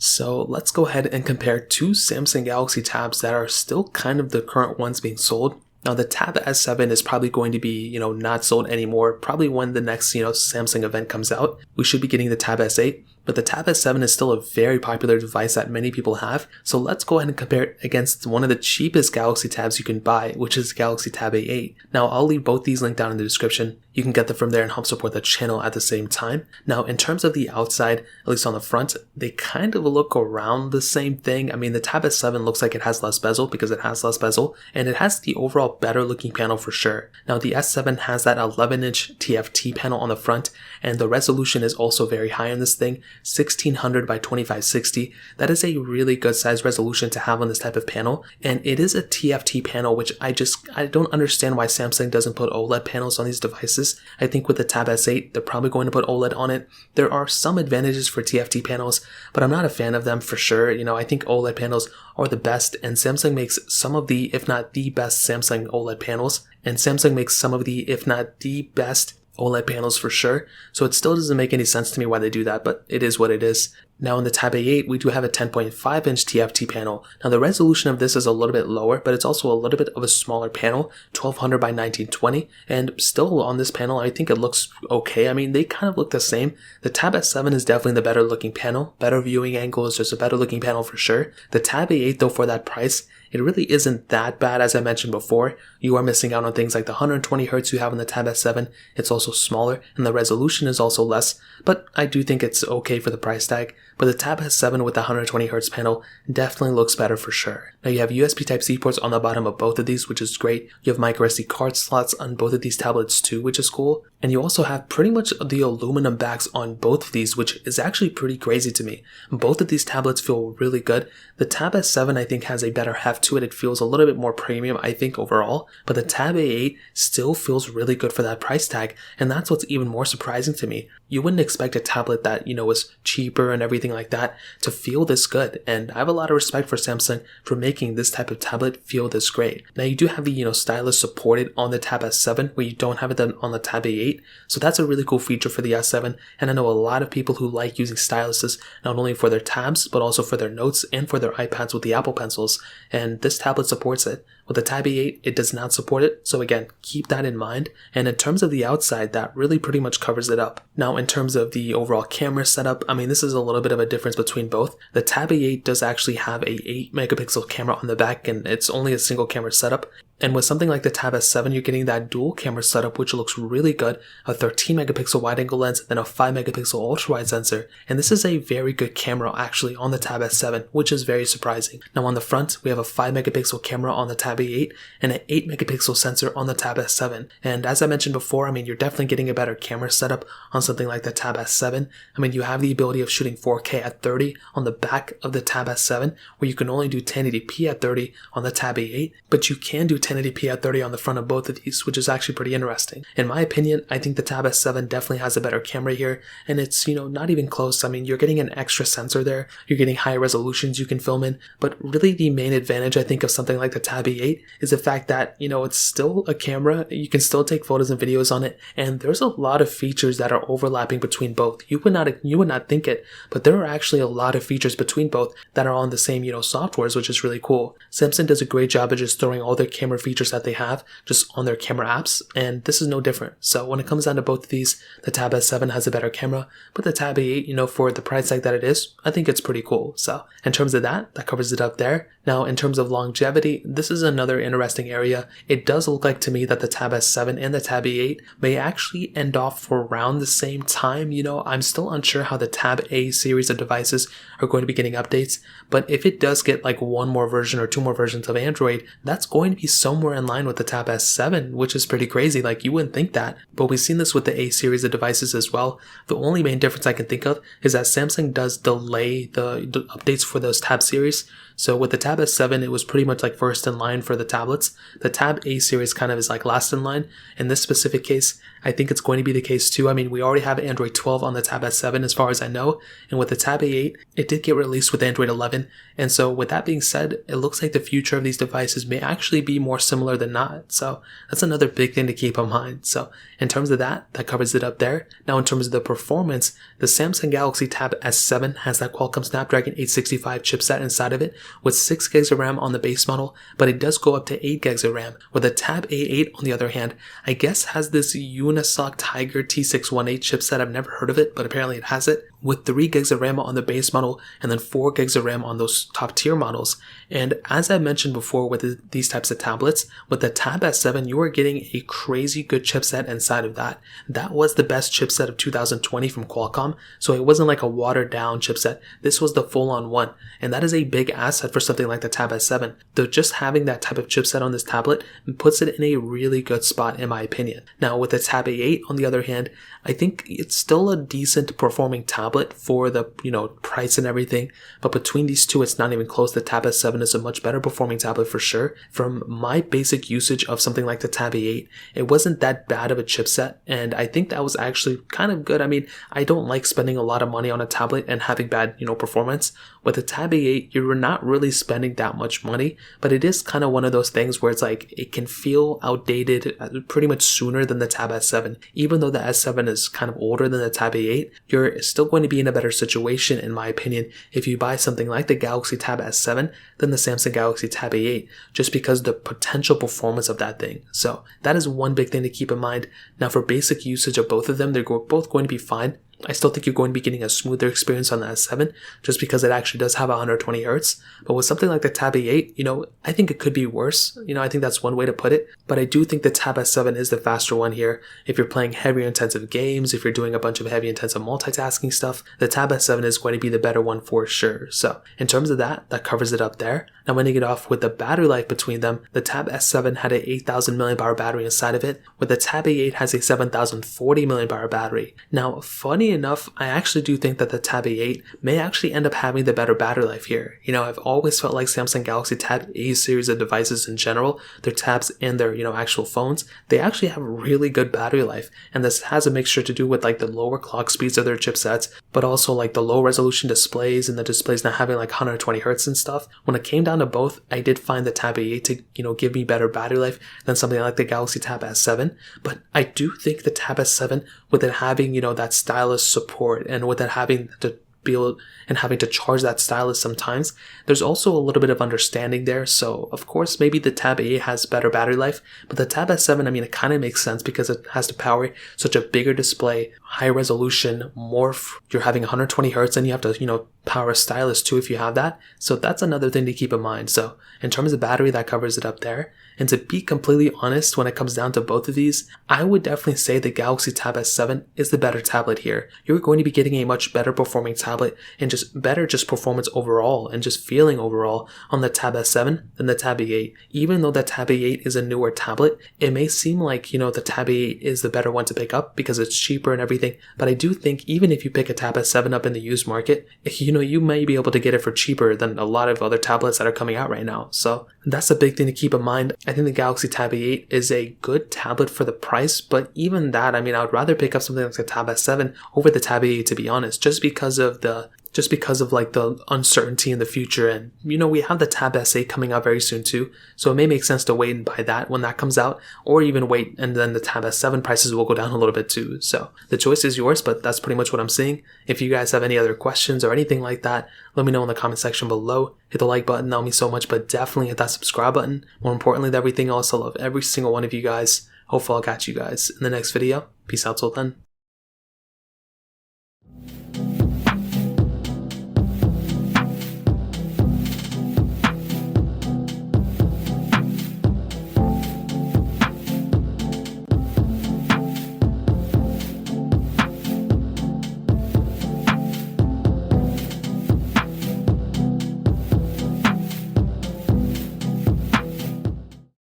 So let's go ahead and compare two Samsung Galaxy Tabs that are still kind of the current ones being sold. Now the Tab S7 is probably going to be, not sold anymore. Probably when the next, Samsung event comes out, we should be getting the Tab S8. But the Tab S7 is still a very popular device that many people have. So let's go ahead and compare it against one of the cheapest Galaxy Tabs you can buy, which is Galaxy Tab A8. Now I'll leave both these linked down in the description. You can get them from there and help support the channel at the same time. Now in terms of the outside, at least on the front, they kind of look around the same thing. I mean, the Tab S7 looks like it has less bezel because it has less bezel, and it has the overall better looking panel for sure. Now the S7 has that 11-inch TFT panel on the front, and the resolution is also very high on this thing. 1600 by 2560. That is a really good size resolution to have on this type of panel, and it is a TFT panel, which I don't understand why Samsung doesn't put OLED panels on these devices. I think with the Tab S8 they're probably going to put OLED on it. There are some advantages for TFT panels, but I'm not a fan of them for sure. I think OLED panels are the best, and Samsung makes some of the, if not the best, Samsung OLED panels, and Samsung makes some of the, if not the best, OLED panels for sure. So it still doesn't make any sense to me why they do that, but it is what it is. Now in the Tab A8, we do have a 10.5-inch TFT panel. Now the resolution of this is a little bit lower, but it's also a little bit of a smaller panel, 1200 by 1920, and still on this panel, I think it looks okay. I mean, they kind of look the same. The Tab S7 is definitely the better looking panel, better viewing angles, just a better looking panel for sure. The Tab A8 though, for that price, it really isn't that bad. As I mentioned before, you are missing out on things like the 120Hz you have in the Tab S7. It's also smaller, and the resolution is also less, but I do think it's okay for the price tag. But the Tab S7 with the 120Hz panel definitely looks better for sure. Now you have USB Type-C ports on the bottom of both of these, which is great. You have microSD card slots on both of these tablets too, which is cool. And you also have pretty much the aluminum backs on both of these, which is actually pretty crazy to me. Both of these tablets feel really good. The Tab S7 I think has a better heft to it. It feels a little bit more premium, I think, overall. But the Tab A8 still feels really good for that price tag, and that's what's even more surprising to me. You wouldn't expect a tablet that, was cheaper and everything like that to feel this good, and I have a lot of respect for Samsung for making this type of tablet feel this great. Now you do have the, Stylus supported on the Tab S7, where you don't have it on the Tab A8, so that's a really cool feature for the S7, and I know a lot of people who like using styluses not only for their tabs, but also for their notes and for their iPads with the Apple Pencils, and this tablet supports it. With the Tab A8, it does not support it, so again, keep that in mind. And in terms of the outside, that really pretty much covers it up. Now, in terms of the overall camera setup, I mean, this is a little bit of a difference between both. The Tab A8 does actually have a 8-megapixel camera on the back, and it's only a single camera setup. And with something like the Tab S7, you're getting that dual camera setup, which looks really good. A 13-megapixel wide-angle lens, then a 5-megapixel ultra-wide sensor. And this is a very good camera actually on the Tab S7, which is very surprising. Now on the front, we have a 5-megapixel camera on the Tab A8 and an 8-megapixel sensor on the Tab S7. And as I mentioned before, I mean, you're definitely getting a better camera setup on something like the Tab S7. I mean, you have the ability of shooting 4K at 30 on the back of the Tab S7, where you can only do 1080p at 30 on the Tab A8, but you can do 1080p at 30 on the front of both of these, which is actually pretty interesting. In my opinion, I think the Tab S7 definitely has a better camera here, and it's, not even close. I mean, you're getting an extra sensor there, you're getting higher resolutions you can film in, but really the main advantage I think of something like the Tab A8 is the fact that, it's still a camera, you can still take photos and videos on it, and there's a lot of features that are overlapping between both. You would not think it, but there are actually a lot of features between both that are on the same, softwares, which is really cool. Samsung does a great job of just throwing all their camera features that they have just on their camera apps, and this is no different. So when it comes down to both of these, the Tab S7 has a better camera, but the Tab A8, for the price tag that it is, I think it's pretty cool. So in terms of that covers it up there. Now in terms of longevity, this is another interesting area. It does look like to me that the Tab S7 and the Tab A8 may actually end off for around the same time. I'm still unsure how the Tab A series of devices are going to be getting updates, but if it does get like one more version or two more versions of Android, that's going to be somewhere in line with the Tab S7, which is pretty crazy. Like, you wouldn't think that, but we've seen this with the A series of devices as well. The only main difference I can think of is that Samsung does delay the updates for those Tab series. So with the Tab S7, it was pretty much like first in line for the tablets. The Tab A series kind of is like last in line. In this specific case, I think it's going to be the case too. I mean, we already have Android 12 on the Tab S7 as far as I know, and with the Tab A8, it did get released with Android 11, and so with that being said, it looks like the future of these devices may actually be more similar than not, so that's another big thing to keep in mind. So in terms of that covers it up there. Now in terms of the performance, the Samsung Galaxy Tab S7 has that Qualcomm Snapdragon 865 chipset inside of it with 6 gigs of RAM on the base model, but it does go up to 8 gigs of RAM, where the Tab A8 on the other hand, I guess has this Unisoc Tiger T618 chipset. I've never heard of it, but apparently it has it, with 3 gigs of RAM on the base model and then 4 gigs of RAM on those top tier models. And as I mentioned before with these types of tablets, with the Tab S7, you are getting a crazy good chipset inside of that. That was the best chipset of 2020 from Qualcomm, so it wasn't like a watered down chipset. This was the full on one, and that is a big asset for something like the Tab S7. Though just having that type of chipset on this tablet puts it in a really good spot in my opinion. Now with the Tab A8 on the other hand, I think it's still a decent performing tablet for the, price and everything, but between these two, it's not even close. The Tab S7 is a much better performing tablet for sure. From my basic usage of something like the Tab A8, it wasn't that bad of a chipset, and I think that was actually kind of good. I mean, I don't like spending a lot of money on a tablet and having bad, performance. With the Tab A8, you're not really spending that much money, but it is kind of one of those things where it's like, it can feel outdated pretty much sooner than the Tab S7. Even though the S7 is kind of older than the Tab A8, you're still going to be in a better situation, in my opinion, if you buy something like the Galaxy Tab S7 than the Samsung Galaxy Tab A8, just because of the potential performance of that thing. So that is one big thing to keep in mind. Now for basic usage of both of them, they're both going to be fine. I still think you're going to be getting a smoother experience on the S7 just because it actually does have 120 Hz. But with something like the Tab A8, I think it could be worse. I think that's one way to put it. But I do think the Tab S7 is the faster one here. If you're playing heavier intensive games, if you're doing a bunch of heavy intensive multitasking stuff, the Tab S7 is going to be the better one for sure. So in terms of that covers it up there. Now ending it off with the battery life between them, the Tab S7 had a 8,000 mAh battery inside of it, where the Tab A8 has a 7,040 mAh battery. Now funny enough, I actually do think that the Tab A8 may actually end up having the better battery life here. I've always felt like Samsung Galaxy Tab A series of devices in general, their tabs and their, actual phones, they actually have really good battery life. And this has a mixture to do with like the lower clock speeds of their chipsets, but also like the low resolution displays and the displays not having like 120 Hz and stuff. When it came down to both, I did find the Tab A8 to, give me better battery life than something like the Galaxy Tab S7. But I do think the Tab S7, with it having, that Stylus support and with it having to be able and having to charge that stylus sometimes, there's also a little bit of understanding there. So of course maybe the Tab A has better battery life, but the Tab S7, I mean, it kind of makes sense because it has to power such a bigger display, high resolution, you're having 120 Hz and you have to, power a stylus too if you have that. So that's another thing to keep in mind. So in terms of battery, that covers it up there. And to be completely honest, when it comes down to both of these, I would definitely say the Galaxy Tab S7 is the better tablet here. You're going to be getting a much better performing tablet and just better performance overall and just feeling overall on the Tab S7 than the Tab A8. Even though the Tab A8 is a newer tablet, it may seem like, the Tab A8 is the better one to pick up because it's cheaper and everything. But I do think even if you pick a Tab S7 up in the used market, you may be able to get it for cheaper than a lot of other tablets that are coming out right now. So that's a big thing to keep in mind. I think the Galaxy Tab A8 is a good tablet for the price, but even that, I mean, I would rather pick up something like the Tab S7 over the Tab A8 to be honest, just because of like the uncertainty in the future. And we have the Tab S8 coming out very soon too, so it may make sense to wait and buy that when that comes out, or even wait and then the Tab S7 prices will go down a little bit too. So the choice is yours, but that's pretty much what I'm seeing. If you guys have any other questions or anything like that, let me know in the comment section below. Hit the like button, that would mean so much, but definitely hit that subscribe button. More importantly than everything else, I love every single one of you guys. Hopefully I'll catch you guys in the next video. Peace out till then.